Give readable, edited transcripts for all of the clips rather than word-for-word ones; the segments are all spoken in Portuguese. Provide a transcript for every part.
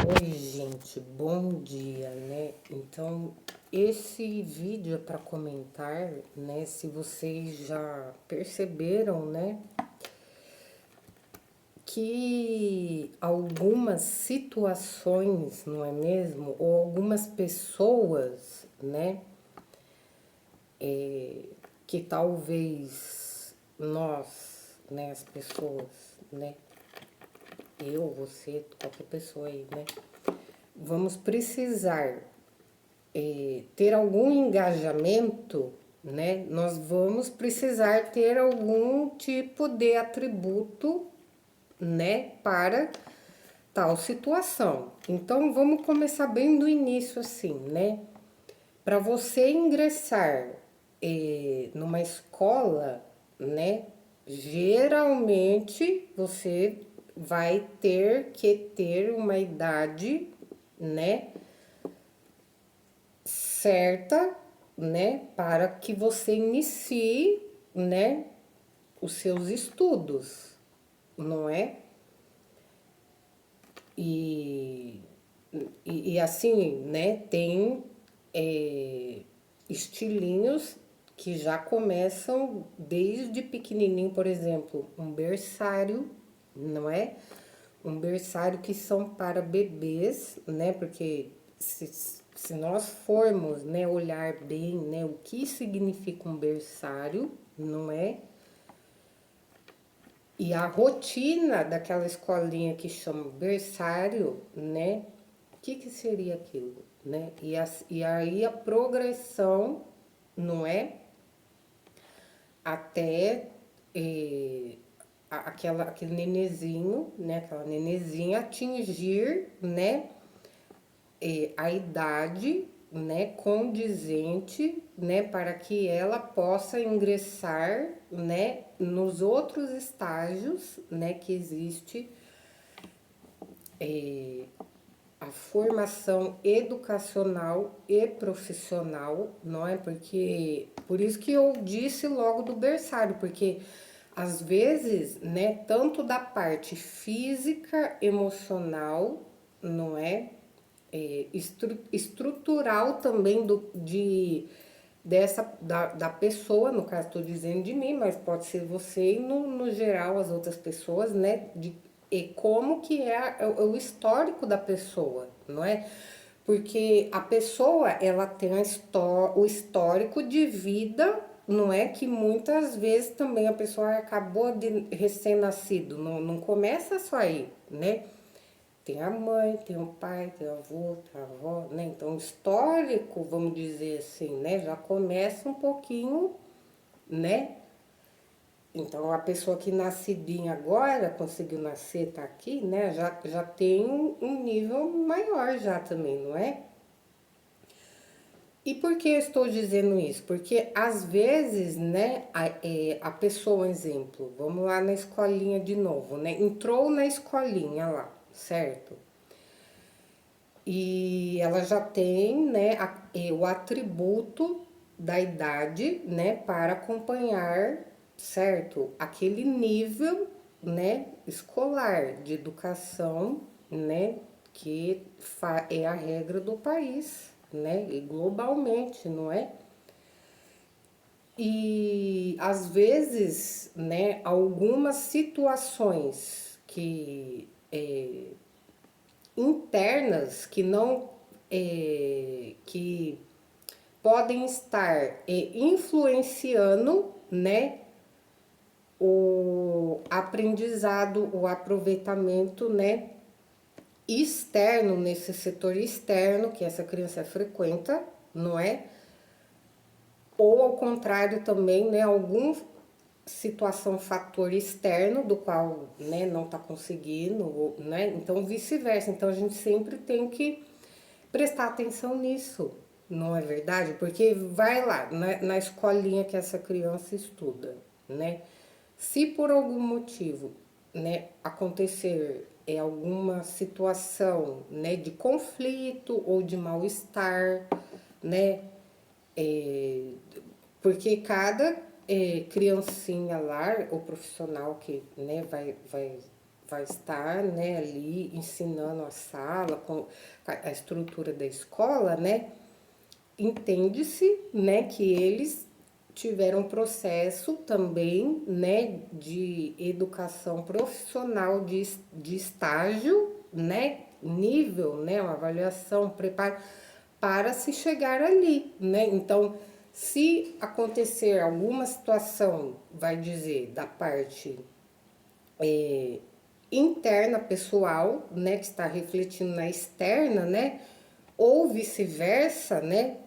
Oi, gente, bom dia, né? Então, esse vídeo é para comentar, né? Se vocês já perceberam, né? Que algumas situações, não é mesmo? Ou algumas pessoas, né? Que talvez nós, né? As pessoas, né? Eu, você, qualquer pessoa aí, né? Vamos precisar ter algum engajamento, né? Nós vamos precisar ter algum tipo de atributo, né? Para tal situação. Então vamos começar bem do início, assim, né? Para você ingressar numa escola, né? Geralmente você vai ter que ter uma idade, né? Certa, né, para que você inicie, né, os seus estudos, não é? E, e assim, né, tem estilinhos que já começam desde pequenininho, por exemplo, um berçário, não é? Um berçário que são para bebês, né? Porque se nós formos, né, olhar bem, né, o que significa um berçário, não é? E a rotina daquela escolinha que chama berçário, né? O que seria aquilo, né? E aí a progressão, não é? Até aquele nenezinho, né? Aquela nenezinha atingir, né? A idade, né, condizente, né, para que ela possa ingressar, né, nos outros estágios, né, que existe a formação educacional e profissional, não é? Porque por isso que eu disse logo do berçário, porque às vezes, né, tanto da parte física, emocional, não é? Estrutural também da pessoa, no caso estou dizendo de mim, mas pode ser você e no geral as outras pessoas, né? E como que é o histórico da pessoa, não é? Porque a pessoa, ela tem o histórico de vida, não é? Que muitas vezes também a pessoa acabou de recém-nascido, não começa só aí, né? Tem a mãe, tem o pai, tem o avô, tem a avó, né? Então, o histórico, vamos dizer assim, né? Já começa um pouquinho, né? Então, a pessoa que nascidinha agora, conseguiu nascer, tá aqui, né? Já tem um nível maior já também, não é? E por que eu estou dizendo isso? Porque às vezes, né, a pessoa, um exemplo, vamos lá na escolinha de novo, né? Entrou na escolinha lá, certo? E ela já tem, né, o atributo da idade, né, para acompanhar, certo? Aquele nível, né, escolar de educação, né, que é a regra do país, né, e globalmente, não é? E às vezes, né, algumas situações que internas que não que podem estar influenciando, né, o aprendizado, o aproveitamento, né, externo nesse setor externo que essa criança frequenta, não é? Ou ao contrário também, né, algum situação, fator externo do qual, né, não está conseguindo, né? Então vice-versa. Então a gente sempre tem que prestar atenção nisso, não é verdade? Porque vai lá, na escolinha que essa criança estuda, né? Se por algum motivo, né, acontecer alguma situação, né, de conflito ou de mal-estar, né, é, porque cada criancinha lá, o profissional que, né, vai estar, né, ali ensinando a sala, com a estrutura da escola, né, entende-se, né, que eles tiveram um processo também, né, de educação profissional de estágio, né, nível, né, uma avaliação, preparo para se chegar ali, né? Então, se acontecer alguma situação, vai dizer, da parte interna pessoal, né, que está refletindo na externa, né, ou vice-versa, né,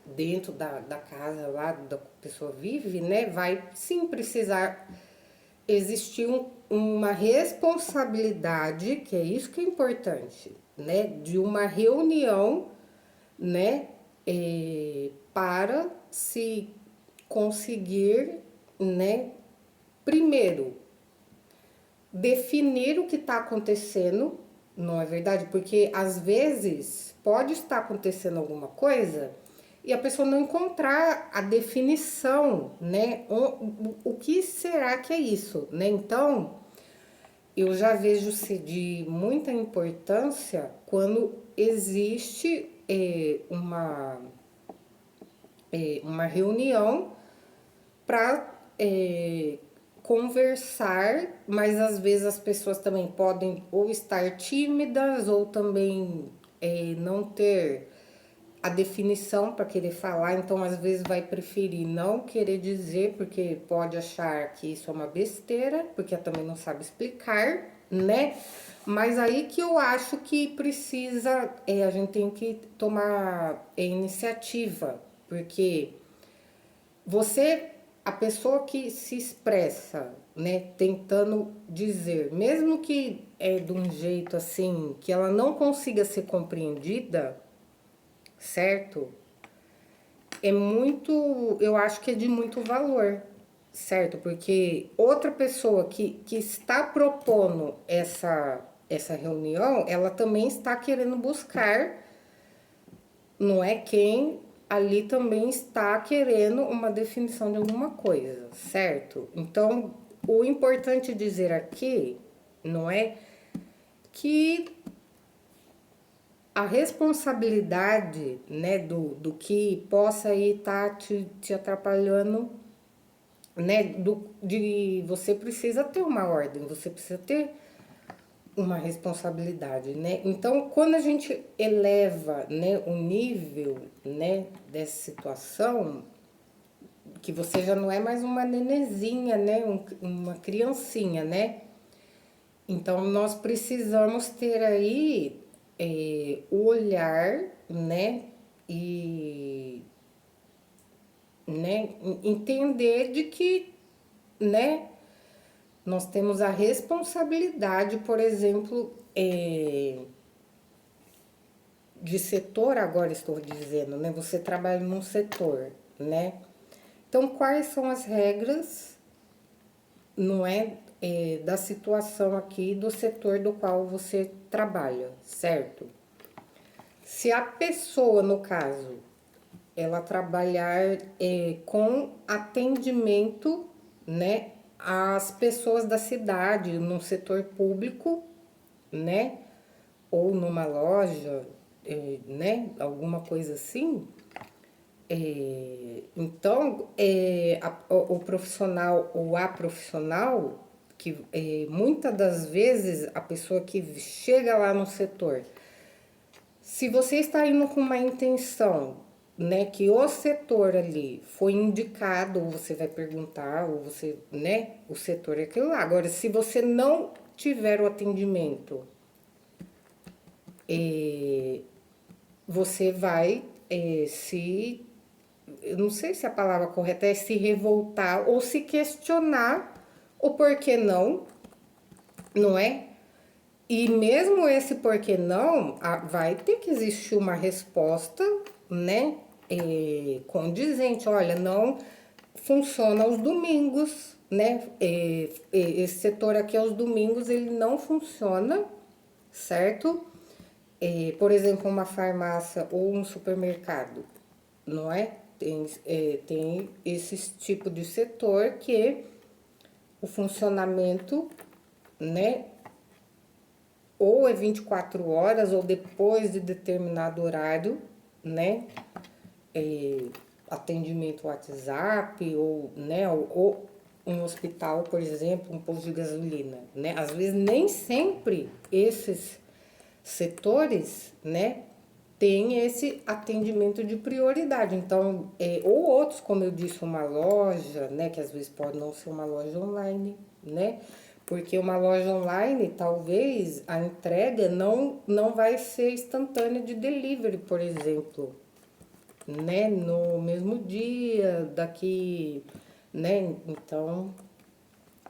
dentro da casa lá da pessoa vive, né, vai sim precisar existir uma responsabilidade, que é isso que é importante, né, de uma reunião, né, para se conseguir, né, primeiro definir o que está acontecendo, não é verdade? Porque às vezes pode estar acontecendo alguma coisa e a pessoa não encontrar a definição, né? O que será que é isso, né? Então, eu já vejo ser de muita importância quando existe uma reunião para conversar, mas às vezes as pessoas também podem ou estar tímidas ou também não ter a definição para querer falar, então às vezes vai preferir não querer dizer porque pode achar que isso é uma besteira, porque também não sabe explicar, né? Mas aí que eu acho que precisa, a gente tem que tomar iniciativa, porque você, a pessoa que se expressa, né, tentando dizer, mesmo que é de um jeito assim, que ela não consiga ser compreendida, certo? É muito, eu acho que é de muito valor, certo? Porque outra pessoa que está propondo essa reunião, ela também está querendo buscar, não é quem ali também está querendo uma definição de alguma coisa, certo? Então, o importante dizer aqui, não é que a responsabilidade, né, do que possa aí estar te atrapalhando, né, de você precisa ter uma ordem, você precisa ter uma responsabilidade, né? Então, quando a gente eleva, né, o nível, né, dessa situação, que você já não é mais uma nenezinha, né, uma criancinha, né? Então, nós precisamos ter aí o olhar, né, e né, entender de que, né, nós temos a responsabilidade, por exemplo, de setor, agora estou dizendo, né? Você trabalha num setor, né? Então, quais são as regras, não é, da situação aqui do setor do qual você trabalha, certo? Se a pessoa, no caso, ela trabalhar com atendimento, né, às pessoas da cidade, no setor público, né, ou numa loja, né, alguma coisa assim, então o profissional ou a profissional, que muitas das vezes a pessoa que chega lá no setor, se você está indo com uma intenção, né, que o setor ali foi indicado, ou você vai perguntar, ou você, né, o setor é aquilo lá. Agora, se você não tiver o atendimento, você vai se, eu não sei se a palavra correta é se revoltar ou se questionar o porquê não, não é? E mesmo esse porquê não, vai ter que existir uma resposta, né? Condizente. Olha, não funciona aos domingos, né? Esse setor aqui aos domingos ele não funciona, certo? Por exemplo, uma farmácia ou um supermercado, não é? Tem esse tipo de setor que o funcionamento né? Ou é 24 horas ou depois de determinado horário, né? Atendimento WhatsApp ou, né? Ou um hospital, por exemplo, um posto de gasolina, né? Às vezes nem sempre esses setores, né? Tem esse atendimento de prioridade. Então, ou outros, como eu disse, uma loja, né? Que às vezes pode não ser uma loja online, né? Porque uma loja online, talvez a entrega não vai ser instantânea de delivery, por exemplo, né? No mesmo dia, daqui, né? Então,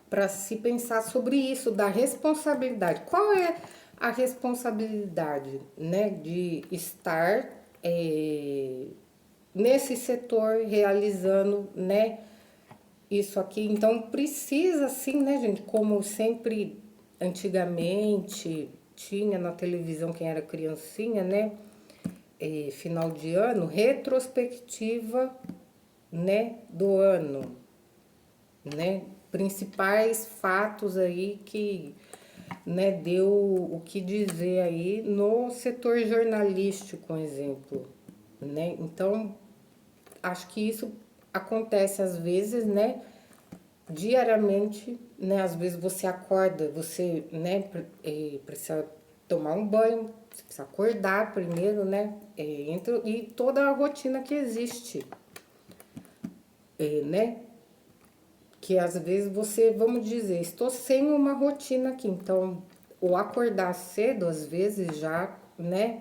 para se pensar sobre isso, da responsabilidade. Qual é a responsabilidade, né, de estar nesse setor realizando, né, isso aqui? Então precisa, sim, né, gente, como sempre antigamente tinha na televisão, quem era criancinha, né, final de ano, retrospectiva, né, do ano, né? Principais fatos aí que, né, deu o que dizer aí no setor jornalístico, um exemplo, né? Então, acho que isso acontece às vezes, né, diariamente, né? Às vezes você acorda, você, né, precisa tomar um banho, você precisa acordar primeiro, né? E toda a rotina que existe, né? Que às vezes você, vamos dizer, estou sem uma rotina aqui, então o acordar cedo às vezes já, né,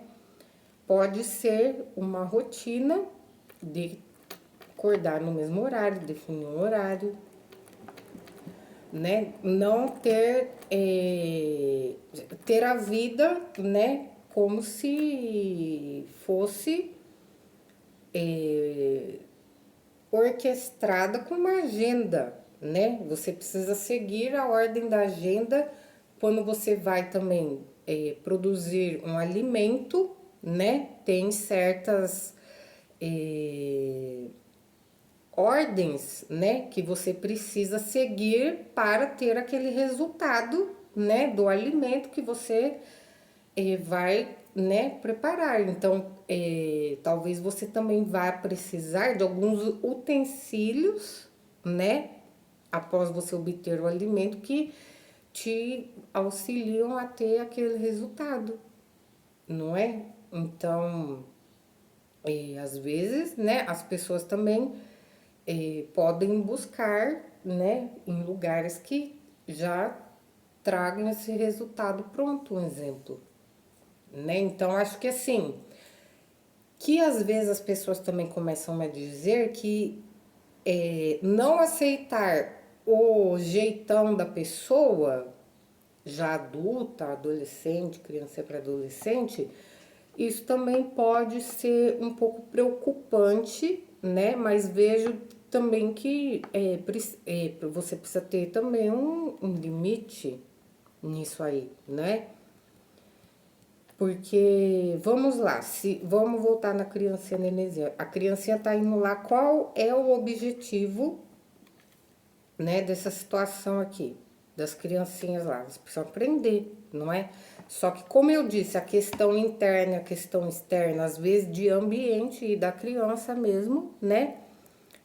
pode ser uma rotina de acordar no mesmo horário, definir um horário, né, não ter ter a vida, né, como se fosse orquestrada com uma agenda, né? Você precisa seguir a ordem da agenda quando você vai também produzir um alimento, né? Tem certas ordens, né? Que você precisa seguir para ter aquele resultado, né? Do alimento que você vai, né, preparar. Então, talvez você também vá precisar de alguns utensílios, né, após você obter o alimento que te auxiliam a ter aquele resultado, não é? Então, às vezes, né, as pessoas também podem buscar, né, em lugares que já tragam esse resultado pronto, um exemplo, né? Então acho que assim, que às vezes as pessoas também começam a dizer que não aceitar o jeitão da pessoa, já adulta, adolescente, criança para adolescente, isso também pode ser um pouco preocupante, né? Mas vejo também que você precisa ter também um limite nisso aí, né? Porque, vamos lá, se vamos voltar na criancinha nenenzinha. A criancinha tá indo lá, qual é o objetivo, né, dessa situação aqui, das criancinhas lá? Elas precisam aprender, não é? Só que, como eu disse, a questão interna, a questão externa, às vezes de ambiente e da criança mesmo, né,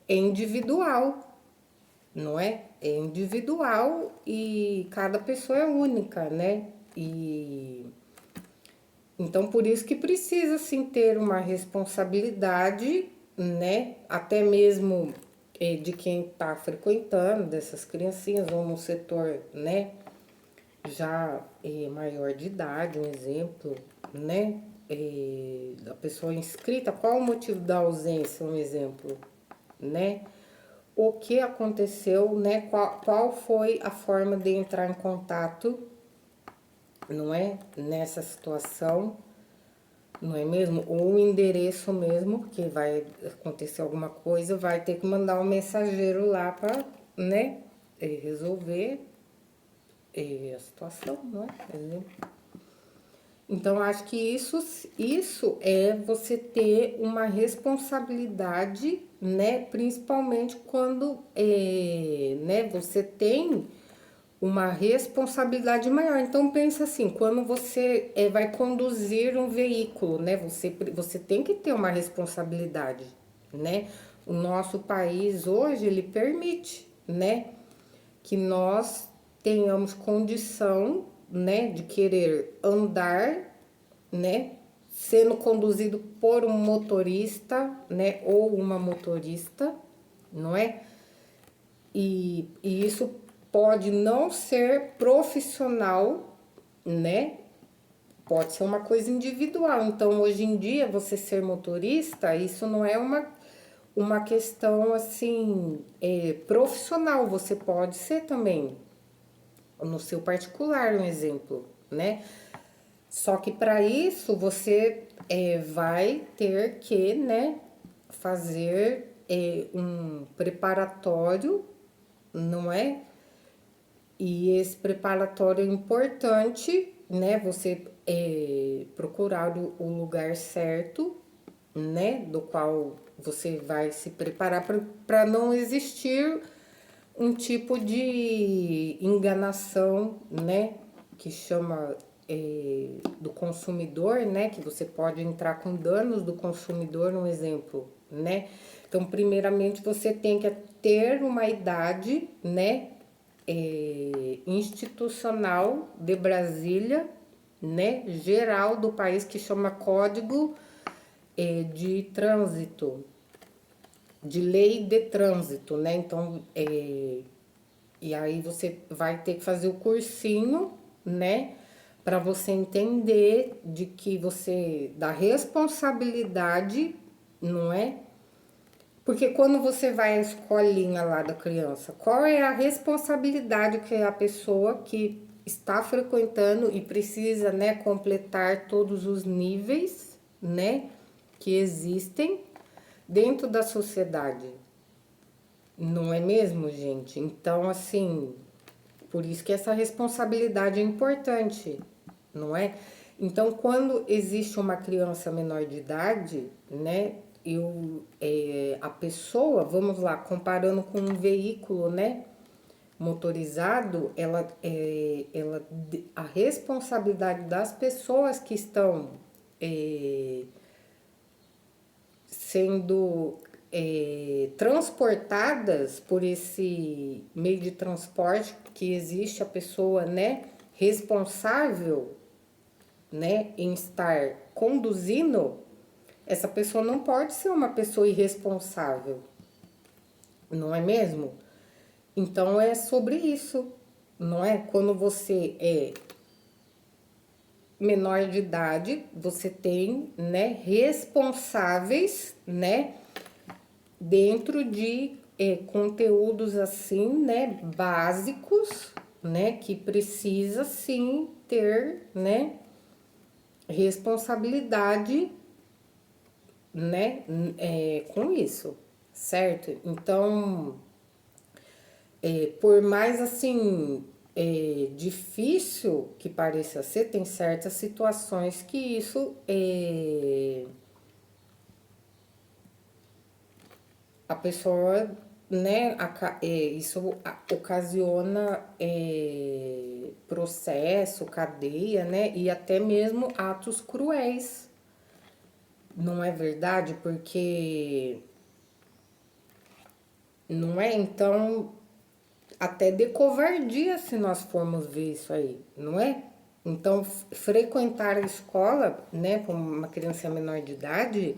é individual, não é? É individual e cada pessoa é única, né? E então, por isso que precisa sim ter uma responsabilidade, né? Até mesmo de quem está frequentando, dessas criancinhas, ou no setor, né? Já maior de idade, um exemplo, né? Da pessoa inscrita, qual o motivo da ausência, um exemplo, né? O que aconteceu, né? Qual foi a forma de entrar em contato, não é? Nessa situação, não é mesmo? Ou o endereço mesmo, porque vai acontecer alguma coisa, vai ter que mandar um mensageiro lá para, né, resolver a situação, não é? Então, acho que isso é você ter uma responsabilidade, né? Principalmente quando, né, você tem uma responsabilidade maior. Então pensa assim, quando você vai conduzir um veículo, né? Você tem que ter uma responsabilidade, né? O nosso país hoje ele permite, né, que nós tenhamos condição, né, de querer andar, né, sendo conduzido por um motorista, né, ou uma motorista, não é? E isso pode não ser profissional, né? Pode ser uma coisa individual. Então, hoje em dia, você ser motorista, isso não é uma questão assim profissional. Você pode ser também no seu particular, um exemplo, né? Só que para isso você vai ter que, né, fazer um preparatório, não é? E esse preparatório é importante, né? Você procurar o lugar certo, né? Do qual você vai se preparar para não existir um tipo de enganação, né? Que chama do consumidor, né? Que você pode entrar com danos do consumidor, um exemplo, né? Então, primeiramente, você tem que ter uma idade, né? Institucional de Brasília, né? Geral do país, que chama Código de Trânsito, de Lei de Trânsito, né? Então, e aí você vai ter que fazer o cursinho, né? Para você entender de que você da responsabilidade, não é? Porque quando você vai à escolinha lá da criança, qual é a responsabilidade que a pessoa que está frequentando e precisa, né, completar todos os níveis, né, que existem dentro da sociedade? Não é mesmo, gente? Então, assim, por isso que essa responsabilidade é importante, não é? Então, quando existe uma criança menor de idade, né? A pessoa, vamos lá, comparando com um veículo, né? Motorizado, a responsabilidade das pessoas que estão sendo transportadas por esse meio de transporte que existe a pessoa, né, responsável, né, em estar conduzindo, essa pessoa não pode ser uma pessoa irresponsável, não é mesmo? Então é sobre isso, não é? Quando você é menor de idade, você tem, né, responsáveis, né, dentro de conteúdos assim, né, básicos, né, que precisa sim ter, né, responsabilidade, né, com isso, certo? Então, por mais assim difícil que pareça ser, tem certas situações que isso a pessoa, né, isso ocasiona processo, cadeia, né, e até mesmo atos cruéis, não é verdade? Porque não é? Então, até de covardia se nós formos ver isso aí, não é? Então, frequentar a escola, né, com uma criança menor de idade,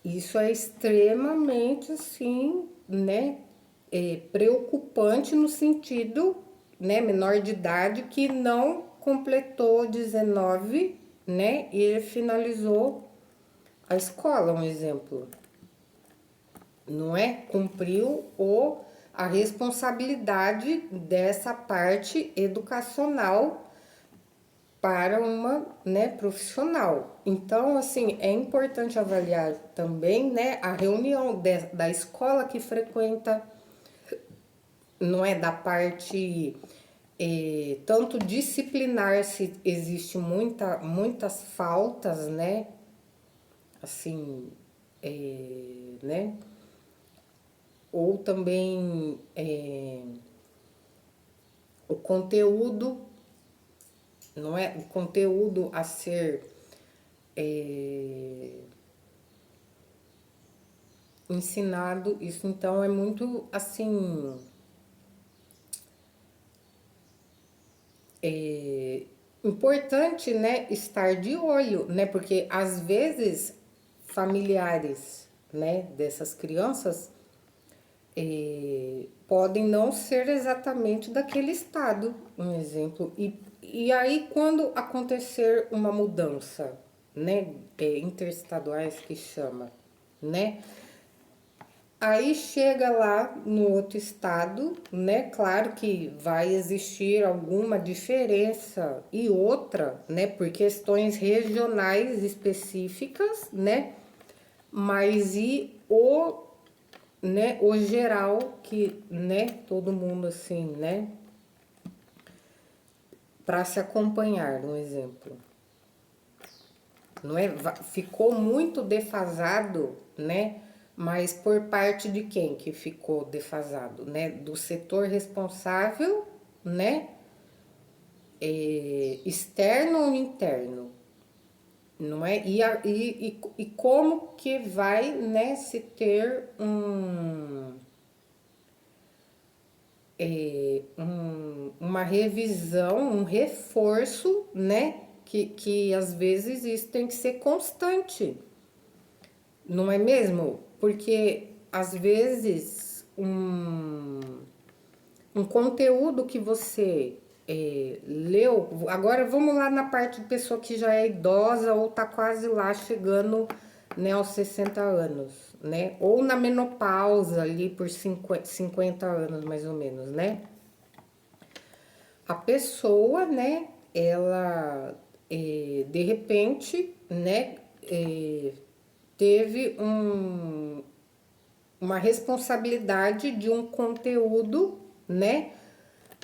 isso é extremamente, assim, né, preocupante no sentido, né, menor de idade que não completou 19, né, e finalizou a escola, um exemplo, não é? Cumpriu a responsabilidade dessa parte educacional para uma, né, profissional. Então, assim, é importante avaliar também, né, a reunião da escola que frequenta, não é, da parte tanto disciplinar, se existe muitas faltas, né, assim, né, ou também o conteúdo, não é? O conteúdo a ser ensinado, isso então é muito assim, importante, né, estar de olho, né, porque às vezes familiares, né, dessas crianças podem não ser exatamente daquele estado, um exemplo. E aí, quando acontecer uma mudança, né, interestaduais que chama, né, aí chega lá no outro estado, né? Claro que vai existir alguma diferença e outra, né? Por questões regionais específicas, né? Mas e o, né? O geral que, né? Todo mundo assim, né? Para se acompanhar, um exemplo, não é? Ficou muito defasado, né? Mas por parte de quem que ficou defasado, né? Do setor responsável, né? Externo ou interno, não é? E como que vai, né, se ter uma revisão, um reforço, né? Que às vezes isso tem que ser constante, não é mesmo? Porque às vezes um conteúdo que você leu. Agora vamos lá na parte de pessoa que já é idosa ou tá quase lá chegando, né, aos 60 anos, né? Ou na menopausa ali por 50 anos mais ou menos, né? A pessoa, né, ela de repente, né, teve uma responsabilidade de um conteúdo, né,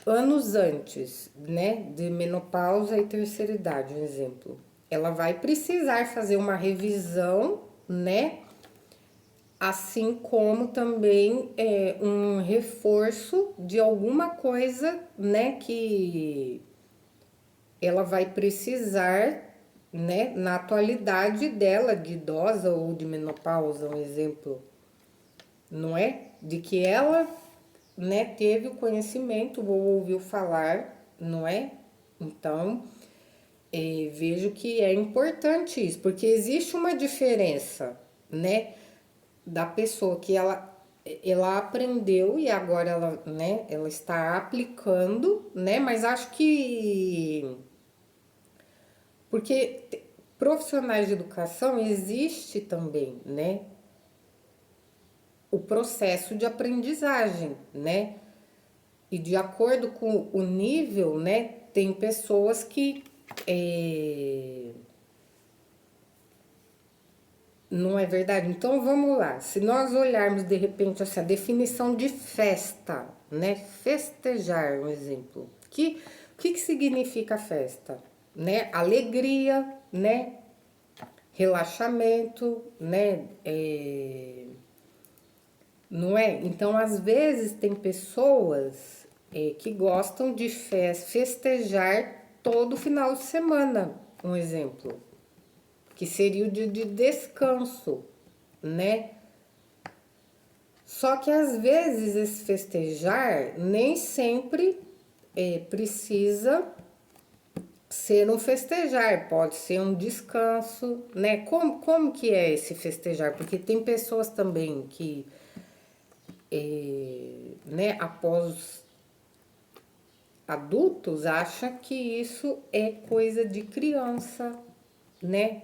anos antes, né, de menopausa e terceira idade, um exemplo. Ela vai precisar fazer uma revisão, né, assim como também um reforço de alguma coisa, né, que ela vai precisar, né, na atualidade dela, de idosa ou de menopausa, um exemplo, não é? De que ela, né, teve o conhecimento ou ouviu falar, não é? Então, vejo que é importante isso, porque existe uma diferença, né, da pessoa que ela aprendeu e agora ela, né, ela está aplicando, né, mas acho que porque profissionais de educação existe também, né, o processo de aprendizagem, né? E de acordo com o nível, né, tem pessoas que não é verdade? Então vamos lá. Se nós olharmos de repente assim, a definição de festa, né? Festejar, um exemplo. O que significa festa? Né? Alegria, né? Relaxamento, né? Não é? Então, às vezes, tem pessoas que gostam de festejar todo final de semana, um exemplo, que seria o dia de descanso, né? Só que às vezes esse festejar nem sempre precisa ser um festejar, pode ser um descanso, né? Como que é esse festejar? Porque tem pessoas também que, né, após adultos, acham que isso é coisa de criança, né?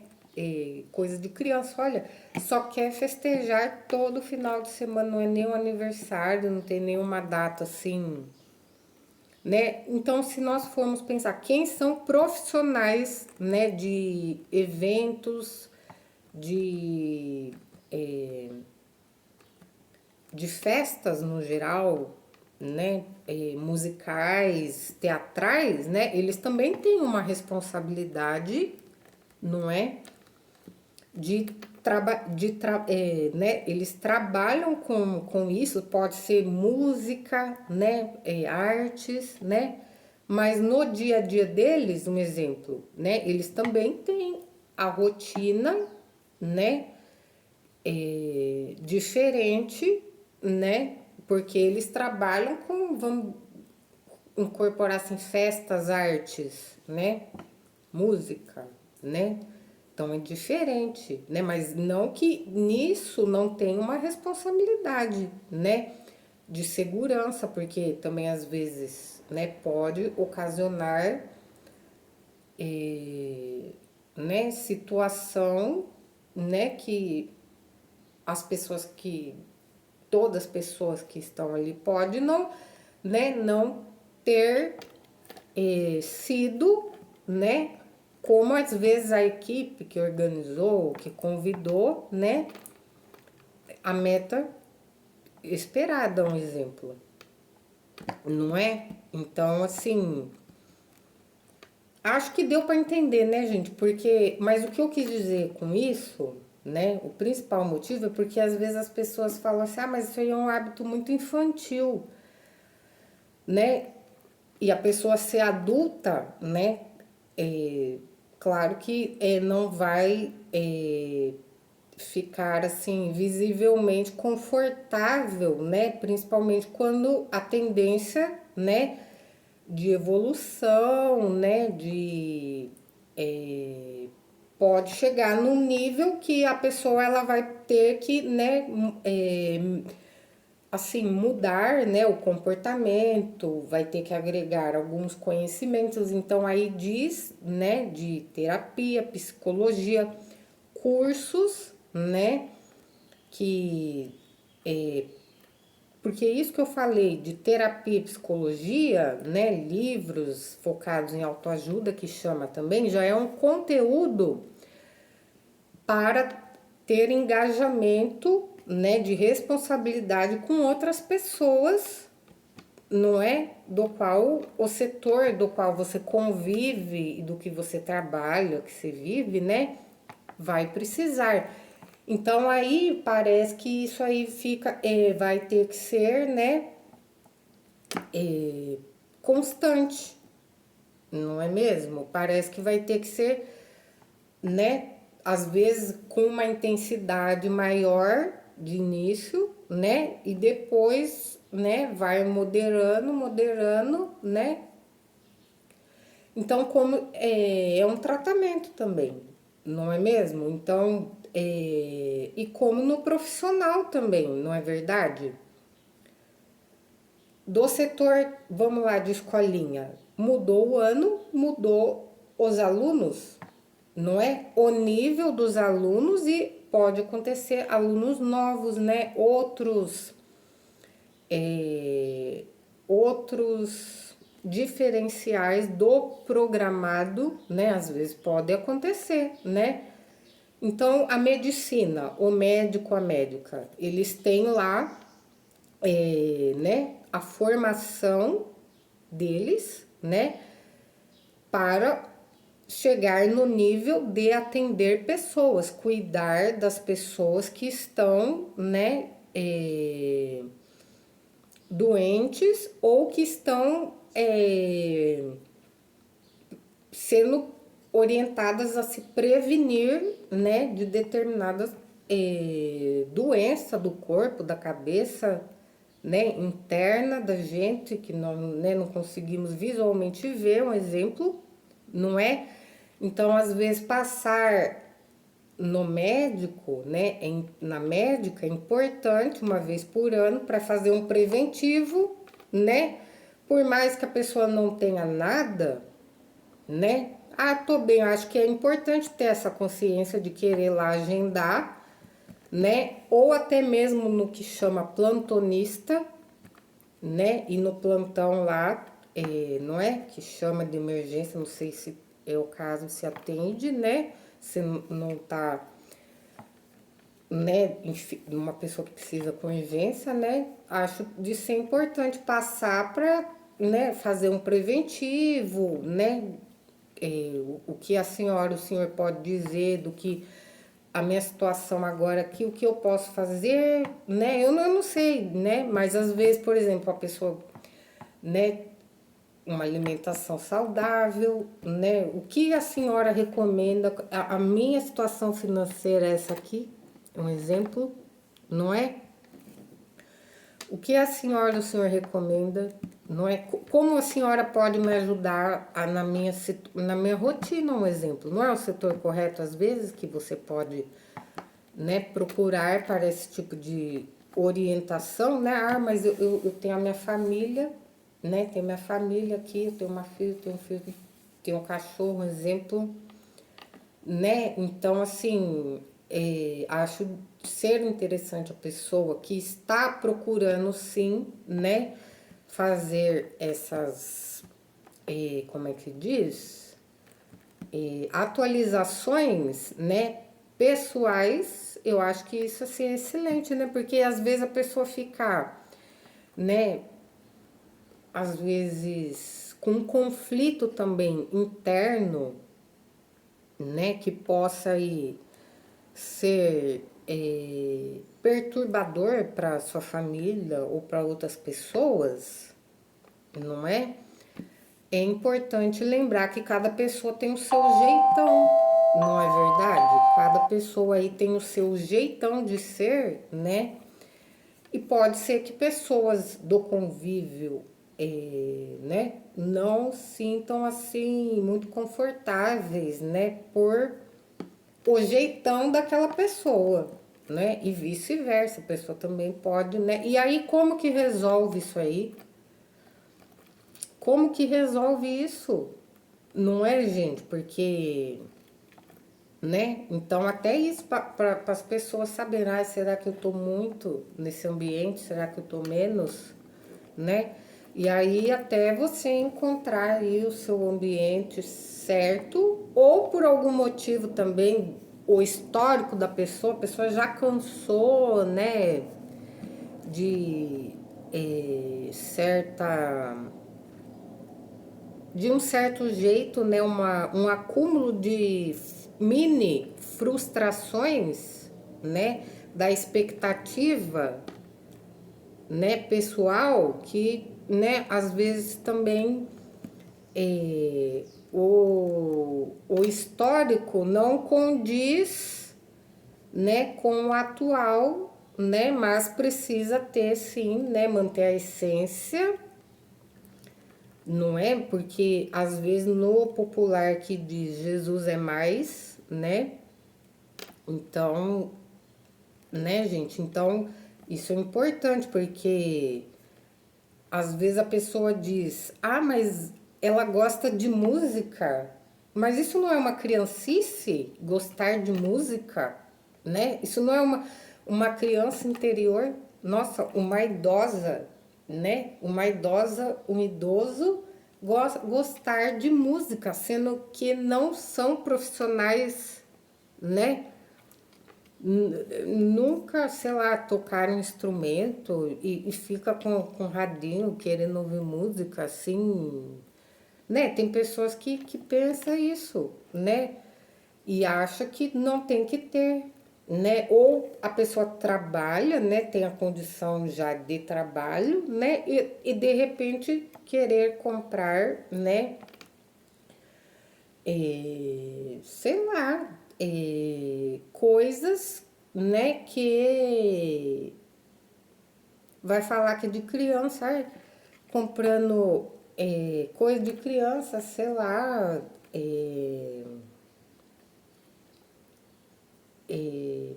Coisa de criança, olha, só quer festejar todo final de semana, não é nem um aniversário, não tem nenhuma data assim, né? Então, se nós formos pensar quem são profissionais, né, de eventos, de, de festas no geral, né, musicais, teatrais, né, eles também têm uma responsabilidade, não é? Né, eles trabalham com isso, pode ser música, né, artes, né? Mas no dia a dia deles, um exemplo, né? Eles também têm a rotina, né? Diferente, né? Porque eles trabalham com, vamos incorporar assim, festas, artes, né? Música, né? Então é diferente, né? Mas não que nisso não tem uma responsabilidade, né? De segurança, porque também às vezes, né, pode ocasionar, né, situação, né, que as pessoas que todas as pessoas que estão ali pode não, né, não ter sido, né, como às vezes a equipe que organizou, que convidou, né, a meta esperada, um exemplo, não é? Então, assim, acho que deu para entender, né, gente? Porque, mas o que eu quis dizer com isso, né? O principal motivo é porque às vezes as pessoas falam assim: "Ah, mas isso aí é um hábito muito infantil", né? E a pessoa ser adulta, né? É, claro que não vai ficar assim visivelmente confortável, né? Principalmente quando a tendência, né, de evolução, né, de pode chegar num nível que a pessoa ela vai ter que, né, assim, mudar, né, o comportamento, vai ter que agregar alguns conhecimentos. Então aí diz, né, de terapia, psicologia, cursos, né, que porque isso que eu falei de terapia e psicologia, né, livros focados em autoajuda, que chama também, já é um conteúdo para ter engajamento, né, de responsabilidade com outras pessoas, não é? Do qual o setor do qual você convive e do que você trabalha, que você vive, né, vai precisar. Então aí parece que isso aí fica, vai ter que ser, né, constante, não é mesmo? Parece que vai ter que ser, né, às vezes com uma intensidade maior de início, né, e depois, né, vai moderando, moderando, né. Então, como é um tratamento também, não é mesmo? Então, e como no profissional também, não é verdade? Do setor, vamos lá, de escolinha, mudou o ano, mudou os alunos, não é? O nível dos alunos e pode acontecer alunos novos, né? Outros diferenciais do programado, né? Às vezes pode acontecer, né? Então, a medicina, o médico, a médica, eles têm lá, né, a formação deles, né, para chegar no nível de atender pessoas, cuidar das pessoas que estão, né, doentes ou que estão sendo orientadas a se prevenir, né, de determinadas doenças do corpo, da cabeça, né, interna da gente, que nós, né, não conseguimos visualmente ver, um exemplo, não é? Então, às vezes, passar no médico, né, na médica, é importante uma vez por ano para fazer um preventivo, né? Por mais que a pessoa não tenha nada, né? Ah, tô bem, acho que é importante ter essa consciência de querer lá agendar, né? Ou até mesmo no que chama plantonista, né? E no plantão lá, não é? Que chama de emergência, não sei se é o caso, se atende, né? Se não tá, né? Uma pessoa que precisa com urgência, né? Acho de ser importante passar para, né? Fazer um preventivo, né? O que a senhora, o senhor pode dizer do que a minha situação agora aqui, o que eu posso fazer, né? Eu não sei, né? Mas às vezes, por exemplo, a pessoa, né, uma alimentação saudável, né? O que a senhora recomenda? A minha situação financeira é essa aqui, um exemplo, não é? O que a senhora, o senhor recomenda, não é? Como a senhora pode me ajudar na minha rotina, um exemplo? Não é o setor correto, às vezes, que você pode, né, procurar para esse tipo de orientação, né? Ah, mas eu tenho a minha família, né? Tenho minha família aqui, eu tenho uma filha, tenho um filho, tenho um cachorro, um exemplo, né? Então, assim, acho ser interessante a pessoa que está procurando, sim, né? Fazer essas, como é que diz? Atualizações, né? Pessoais, eu acho que isso assim, é excelente, né? Porque às vezes a pessoa fica, né? Às vezes com um conflito também interno, né? Que possa aí ser perturbador para sua família ou para outras pessoas, não é? É importante lembrar que cada pessoa tem o seu jeitão, não é verdade? Cada pessoa aí tem o seu jeitão de ser, né? E pode ser que pessoas do convívio, né, não sintam assim muito confortáveis, né, por o jeitão daquela pessoa, né? E vice-versa, a pessoa também pode, né? E aí como que resolve isso aí? Como que resolve isso? Não é, gente? Porque, né? Então, até isso para as pessoas saberem, ah, será que eu tô muito nesse ambiente? Será que eu tô menos? Né? E aí até você encontrar aí o seu ambiente certo, ou por algum motivo também, o histórico da pessoa, a pessoa já cansou, né? De certa de um certo jeito, né, um acúmulo de mini frustrações, né, da expectativa, né, pessoal, que, né, às vezes também o histórico não condiz, né, com o atual, né, mas precisa ter sim, né, manter a essência. Não é? Porque às vezes no popular que diz Jesus é mais, né? Então, né, gente? Então, isso é importante porque às vezes a pessoa diz: "Ah, mas ela gosta de música". Mas isso não é uma criancice, gostar de música, né? Isso não é uma criança interior, nossa, uma idosa, né? Uma idosa, um idoso gostar de música, sendo que não são profissionais, né? Nunca, sei lá, tocar um instrumento e fica com radinho querendo ouvir música, assim, né? Tem pessoas que pensam isso, né? E acha que não tem que ter, né? Ou a pessoa trabalha, né? Tem a condição já de trabalho, né? E de repente querer comprar, né? Sei lá, coisas, né? Que vai falar que de criança, ai, comprando coisa de criança, sei lá,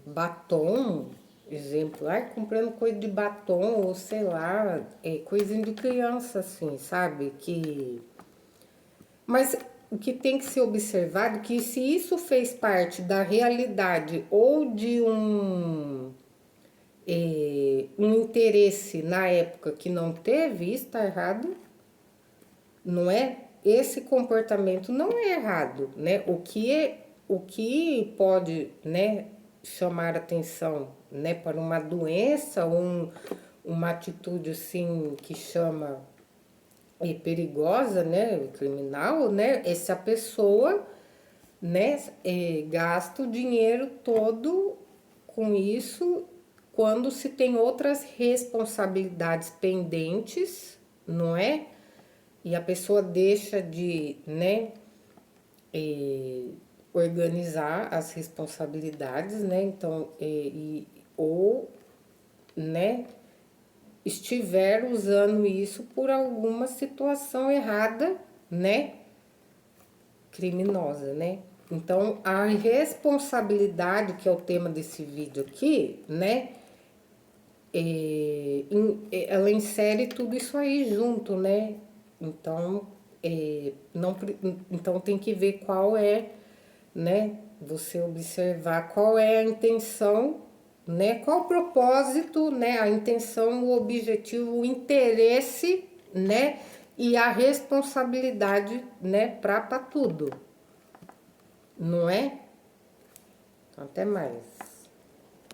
batom, exemplo, ai, comprando coisa de batom, ou sei lá, coisinha de criança, assim, sabe? Mas o que tem que ser observado é que se isso fez parte da realidade ou de um interesse na época que não teve, isso está errado, não é? Esse comportamento não é errado, né? O que pode, né, chamar atenção, né, para uma doença ou uma atitude assim que chama perigosa, né, criminal, né, é se a pessoa, né, gasta o dinheiro todo com isso quando se tem outras responsabilidades pendentes, não é? e a pessoa deixa de, né, organizar as responsabilidades, né? Então, ou, né, estiver usando isso por alguma situação errada, né, criminosa, né? Então, a responsabilidade, que é o tema desse vídeo aqui, né, ela insere tudo isso aí junto, né? Então, não, então tem que ver qual é, né? Você observar qual é a intenção, né? Qual o propósito, né? A intenção, o objetivo, o interesse, né? E a responsabilidade, né? Para tudo, não é? Então, até mais.